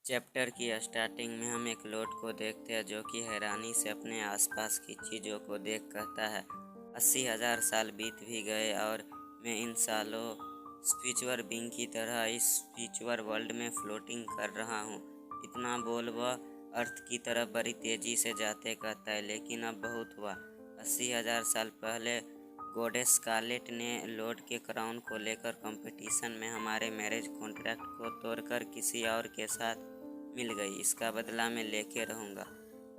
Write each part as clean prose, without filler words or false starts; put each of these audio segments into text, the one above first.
Chapter की starting में हम एक लॉर्ड को देखते हैं जो कि हैरानी से अपने आसपास की चीज़ों को देख कहता है 80,000 साल बीत भी गए और मैं इन सालों स्पिरिचुअल बीइंग की तरह इस स्पिरिचुअल वर्ल्ड में फ्लोटिंग कर रहा हूँ। इतना बोल वह अर्थ की तरफ बड़ी तेज़ी से जाते कहता है, लेकिन अब बहुत हुआ। 80,000 साल पहले गॉडेस स्कारलेट ने लॉर्ड के क्राउन को लेकर कंपटीशन में हमारे मैरिज कॉन्ट्रैक्ट को तोड़कर किसी और के साथ मिल गई। इसका बदला मैं लेके रहूँगा।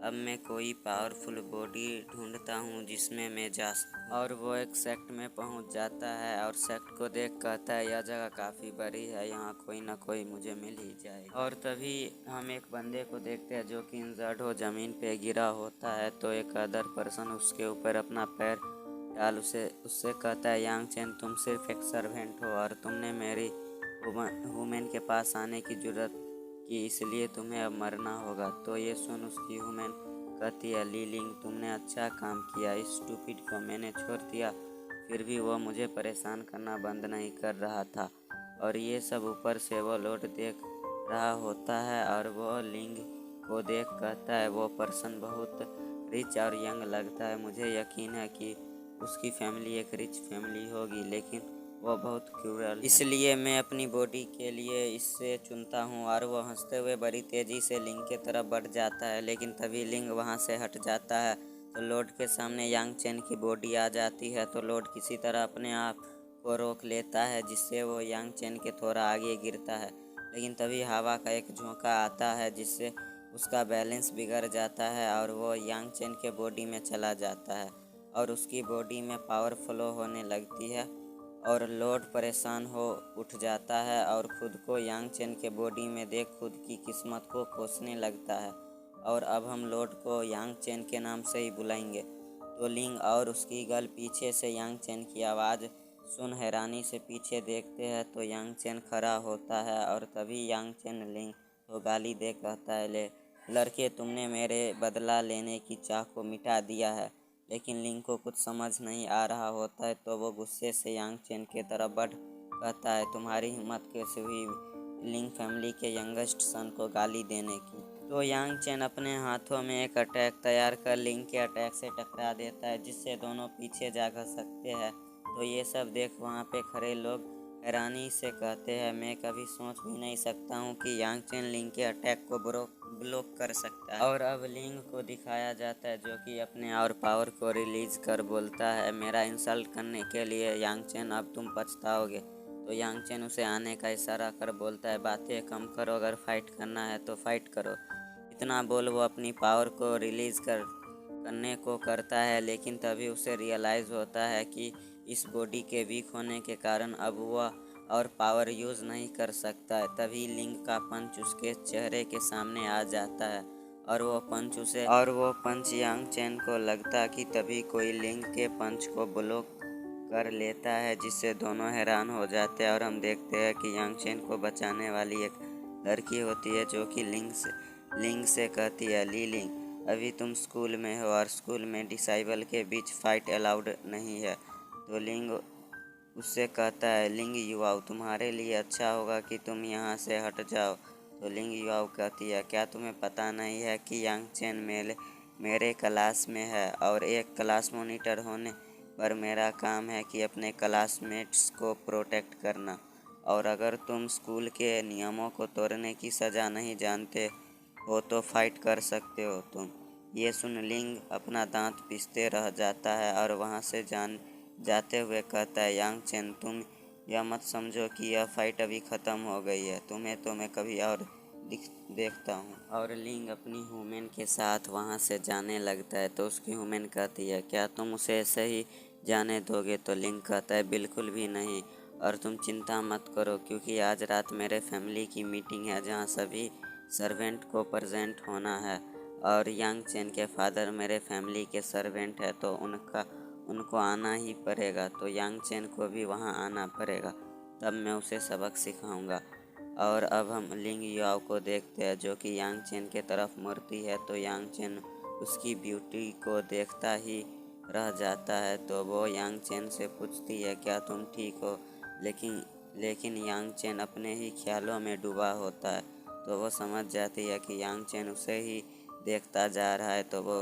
अब मैं कोई पावरफुल बॉडी ढूंढता हूँ जिसमें मैं जा सकूँ। और वो एक सेक्ट में पहुँच जाता है और सेक्ट को देख कहता है, यह जगह काफ़ी बड़ी है, यहाँ कोई ना कोई मुझे मिल ही जाए। और तभी हम एक बंदे को देखते हैं जो कि इंजर्ड हो ज़मीन पे गिरा होता है, तो एक अदर पर्सन उसके ऊपर अपना पैर डाल उससे कहता है, यांग चेन तुम सिर्फ एक सर्वेंट हो और तुमने मेरी वुमेन के पास आने की जरूरत कि इसलिए तुम्हें अब मरना होगा। तो ये सुन उसकी वुमेन कहती है, ली लिंग तुमने अच्छा काम किया, इस स्टूपिड को मैंने छोड़ दिया, फिर भी वो मुझे परेशान करना बंद नहीं कर रहा था। और ये सब ऊपर से वो लॉर्ड देख रहा होता है और वो लिंग को देख कहता है, वो पर्सन बहुत रिच और यंग लगता है, मुझे यकीन है कि उसकी फैमिली एक रिच फैमिली होगी, लेकिन वो बहुत क्रूरल है, इसलिए मैं अपनी बॉडी के लिए इससे चुनता हूँ। और वो हंसते हुए बड़ी तेज़ी से लिंग की तरफ बढ़ जाता है, लेकिन तभी लिंग वहाँ से हट जाता है तो लॉर्ड के सामने यांग चेन की बॉडी आ जाती है। तो लॉर्ड किसी तरह अपने आप को रोक लेता है जिससे वो यांग चेन के थोड़ा आगे गिरता है, लेकिन तभी हवा का एक झोंका आता है जिससे उसका बैलेंस बिगड़ जाता है और वो यांग चेन के बॉडी में चला जाता है और उसकी बॉडी में पावर फ्लो होने लगती है और लॉर्ड परेशान हो उठ जाता है और खुद को यांग चेन के बॉडी में देख खुद की किस्मत को कोसने लगता है। और अब हम लॉर्ड को यांग चेन के नाम से ही बुलाएंगे। तो लिंग और उसकी गर्ल पीछे से यांग चेन की आवाज़ सुन हैरानी से पीछे देखते हैं तो यांग चेन खड़ा होता है और तभी यांग चेन लिंग को गाली दे कहता है, ले लड़के तुमने मेरे बदला लेने की चाह को मिटा दिया है। लेकिन लिंग को कुछ समझ नहीं आ रहा होता है तो वो गुस्से से यांग चेन के तरफ बढ़ कहता है, तुम्हारी हिम्मत कैसे हुई लिंग फैमिली के यंगेस्ट सन को गाली देने की। तो यांग चेन अपने हाथों में एक अटैक तैयार कर लिंग के अटैक से टकरा देता है जिससे दोनों पीछे जा सकते हैं। तो ये सब देख वहाँ पे खड़े लोग हैरानी से कहते हैं, मैं कभी सोच भी नहीं सकता हूँ कि यांग चेन लिंग के अटैक को ब्लॉक कर सकता है। और अब लिंग को दिखाया जाता है जो कि अपने और पावर को रिलीज कर बोलता है, मेरा इंसल्ट करने के लिए यांग चेन अब तुम पछताओगे। तो यांग चेन उसे आने का इशारा कर बोलता है, बातें कम करो, अगर फाइट करना है तो फाइट करो। इतना बोल वो अपनी पावर को रिलीज करने को करता है, लेकिन तभी उसे रियलाइज़ होता है कि इस बॉडी के वीक होने के कारण अब वह और पावर यूज़ नहीं कर सकता है। तभी लिंग का पंच उसके चेहरे के सामने आ जाता है और वो पंच यांग चेन को लगता कि तभी कोई लिंग के पंच को ब्लॉक कर लेता है जिससे दोनों हैरान हो जाते हैं। और हम देखते हैं कि यांग चेन को बचाने वाली एक लड़की होती है जो कि लिंग से कहती है, ली लिंग अभी तुम स्कूल में हो और स्कूल में डिसाइबल के बीच फाइट अलाउड नहीं है। तो लिंग उससे कहता है, लिंग युवाओं तुम्हारे लिए अच्छा होगा कि तुम यहाँ से हट जाओ। तो लिंग युवाओं कहती है, क्या तुम्हें पता नहीं है कि यांग चेन मेरे क्लास में है और एक क्लास मॉनिटर होने पर मेरा काम है कि अपने क्लासमेट्स को प्रोटेक्ट करना, और अगर तुम स्कूल के नियमों को तोड़ने की सज़ा नहीं जानते हो तो फाइट कर सकते हो तुम। ये सुन लिंग अपना दांत पीसते रह जाता है और वहाँ से जाते हुए कहता है, यांग चेन तुम यह मत समझो कि यह फाइट अभी ख़त्म हो गई है, तुम्हें तो मैं कभी और देखता हूँ। और लिंग अपनी वुमेन के साथ वहाँ से जाने लगता है तो उसकी वुमेन कहती है, क्या तुम उसे ऐसे ही जाने दोगे? तो लिंग कहता है, बिल्कुल भी नहीं, और तुम चिंता मत करो क्योंकि आज रात मेरे फैमिली की मीटिंग है जहाँ सभी सर्वेंट को प्रेजेंट होना है और यांग चेन के फादर मेरे फैमिली के सर्वेंट है तो उनको आना ही पड़ेगा। तो यांग चेन को भी वहाँ आना पड़ेगा, तब मैं उसे सबक सिखाऊंगा। और अब हम लिंग याओ को देखते हैं जो कि यांग चेन के तरफ मुड़ती है तो यांग चेन उसकी ब्यूटी को देखता ही रह जाता है। तो वो यांग चेन से पूछती है, क्या तुम ठीक हो? लेकिन यांग चेन अपने ही ख्यालों में डूबा होता है तो वो समझ जाती है कि यांग चेन उसे ही देखता जा रहा है, तो वो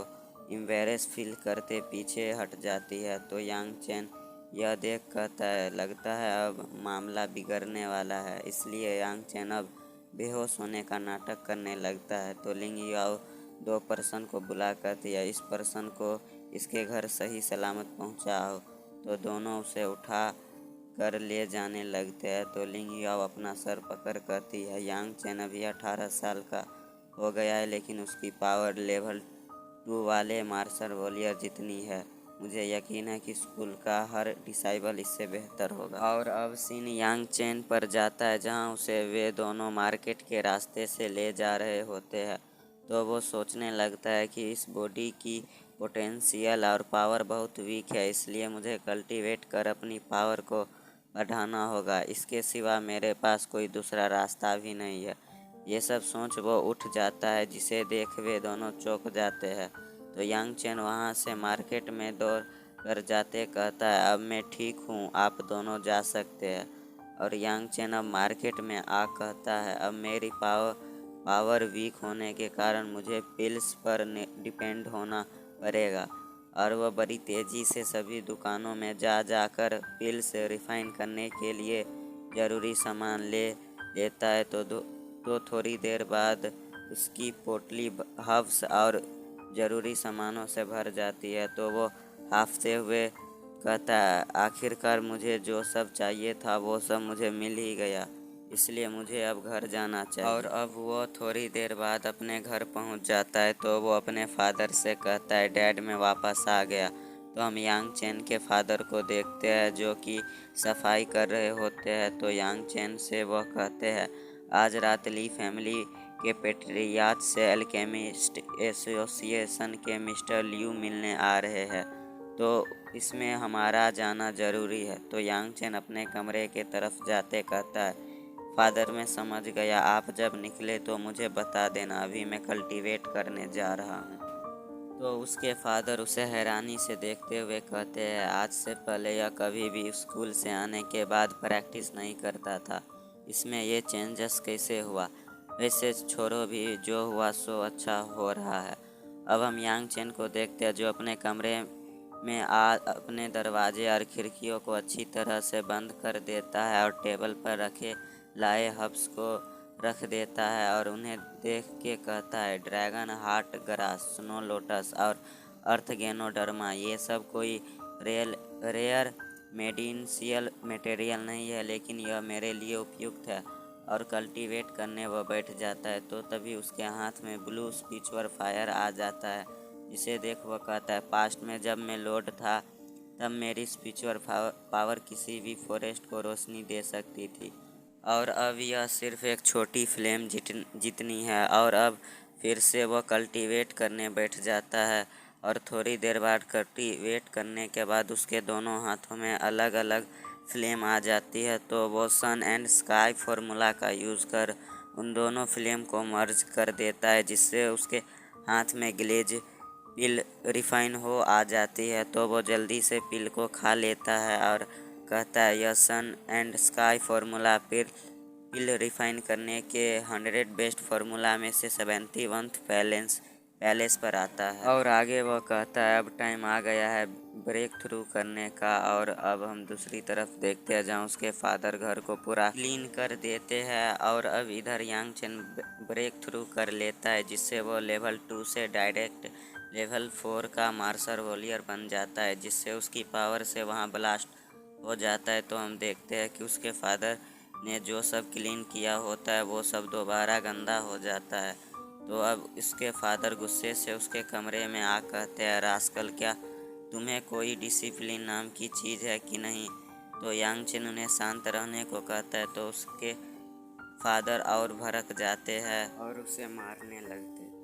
एम्बैरेस फील करते पीछे हट जाती है। तो यांग चेन यह देख कहता है, लगता है अब मामला बिगड़ने वाला है। इसलिए यांग चेन अब बेहोश होने का नाटक करने लगता है। तो लिंग याओ 2 पर्सन को बुला कहती है, इस पर्सन को इसके घर सही सलामत पहुंचाओ। तो दोनों उसे उठा कर ले जाने लगते हैं। तो लिंग याओ अपना सर पकड़ कहती है, यांग चेन अभी 18 साल का हो गया है, लेकिन उसकी पावर लेवल 2 वाले मार्शल वॉरियर जितनी है। मुझे यकीन है कि स्कूल का हर डिसाइबल इससे बेहतर होगा। और अब सीन यांग चेन पर जाता है, जहां उसे वे दोनों मार्केट के रास्ते से ले जा रहे होते हैं। तो वो सोचने लगता है कि इस बॉडी की पोटेंशियल और पावर बहुत वीक है, इसलिए मुझे कल्टीवेट कर अपनी पावर को बढ़ाना होगा। इसके सिवा मेरे पास कोई दूसरा रास्ता भी नहीं है। ये सब सोच वो उठ जाता है, जिसे देख वे दोनों चौंक जाते हैं। तो यांग चेन वहाँ से मार्केट में दौड़ कर जाते कहता है, अब मैं ठीक हूँ, आप दोनों जा सकते हैं। और यांग चेन अब मार्केट में आ कहता है, अब मेरी पावर वीक होने के कारण मुझे पिल्स पर डिपेंड होना पड़ेगा। और वह बड़ी तेज़ी से सभी दुकानों में जाकर पिल्स रिफाइन करने के लिए ज़रूरी सामान ले लेता है। तो थोड़ी देर बाद उसकी पोटली हर्ब्स और ज़रूरी सामानों से भर जाती है। तो वो हाफते हुए कहता है, आखिरकार मुझे जो सब चाहिए था वो सब मुझे मिल ही गया, इसलिए मुझे अब घर जाना चाहिए। और अब वो थोड़ी देर बाद अपने घर पहुंच जाता है। तो वो अपने फादर से कहता है, डैड मैं वापस आ गया। तो हम यांग चेन के फादर को देखते हैं, जो कि सफाई कर रहे होते हैं। तो यांग चेन से वह कहते हैं, आज रात ली फैमिली के पेट्रियार्च से अल्केमिस्ट एसोसिएशन के मिस्टर लियू मिलने आ रहे हैं, तो इसमें हमारा जाना ज़रूरी है। तो यांग चेन अपने कमरे के तरफ जाते कहता है, फादर मैं समझ गया, आप जब निकले तो मुझे बता देना, अभी मैं कल्टीवेट करने जा रहा हूँ। तो उसके फादर उसे हैरानी से देखते हुए कहते हैं, आज से पहले यह कभी भी स्कूल से आने के बाद प्रैक्टिस नहीं करता था, इसमें ये चेंजेस कैसे हुआ? वैसे छोड़ो भी, जो हुआ सो अच्छा हो रहा है। अब हम यांग चेन को देखते हैं, जो अपने कमरे में अपने दरवाजे और खिड़कियों को अच्छी तरह से बंद कर देता है और टेबल पर रखे लाए हर्ब्स को रख देता है और उन्हें देख के कहता है, dragon heart grass, snow lotus और अर्थगेनोडर्मा, ये सब कोई रेयर मेडिसिनल मटेरियल नहीं है, लेकिन यह मेरे लिए उपयुक्त है। और कल्टीवेट करने वह बैठ जाता है। तो तभी उसके हाथ में ब्लू स्पिरिचुअल फायर आ जाता है, जिसे देख वह कहता है, पास्ट में जब मैं लॉर्ड था तब मेरी स्पिरिचुअल पावर किसी भी फॉरेस्ट को रोशनी दे सकती थी, और अब यह सिर्फ एक छोटी फ्लेम जितनी है। और अब फिर से वह कल्टीवेट करने बैठ जाता है, और थोड़ी देर बाद कल्टीवेट करने के बाद उसके दोनों हाथों में अलग अलग फ्लेम आ जाती है। तो वो सन एंड स्काई फार्मूला का यूज़ कर उन दोनों फ्लेम को मर्ज कर देता है, जिससे उसके हाथ में ग्लेज पिल रिफाइन हो आ जाती है। तो वो जल्दी से पिल को खा लेता है और कहता है, यह sun and sky formula pill refine करने के 100 बेस्ट फार्मूला में से 71th पैलेस पर आता है। और आगे वह कहता है, अब टाइम आ गया है ब्रेक थ्रू करने का। और अब हम दूसरी तरफ देखते हैं, जहाँ उसके फादर घर को पूरा क्लीन कर देते हैं, और अब इधर यांग चेन ब्रेक थ्रू कर लेता है, जिससे वो लेवल 2 से डायरेक्ट लेवल 4 का मार्शल वॉरियर बन जाता है, जिससे उसकी पावर से वहाँ ब्लास्ट हो जाता है। तो हम देखते हैं कि उसके फादर ने जो सब क्लीन किया होता है वो सब दोबारा गंदा हो जाता है। तो अब उसके फादर गुस्से से उसके कमरे में आ कहते हैं, रास्कल, क्या तुम्हें कोई डिसिप्लिन नाम की चीज़ है कि नहीं? तो यांग चेन उन्हें शांत रहने को कहता है। तो उसके फादर और भड़क जाते हैं और उसे मारने लगते हैं।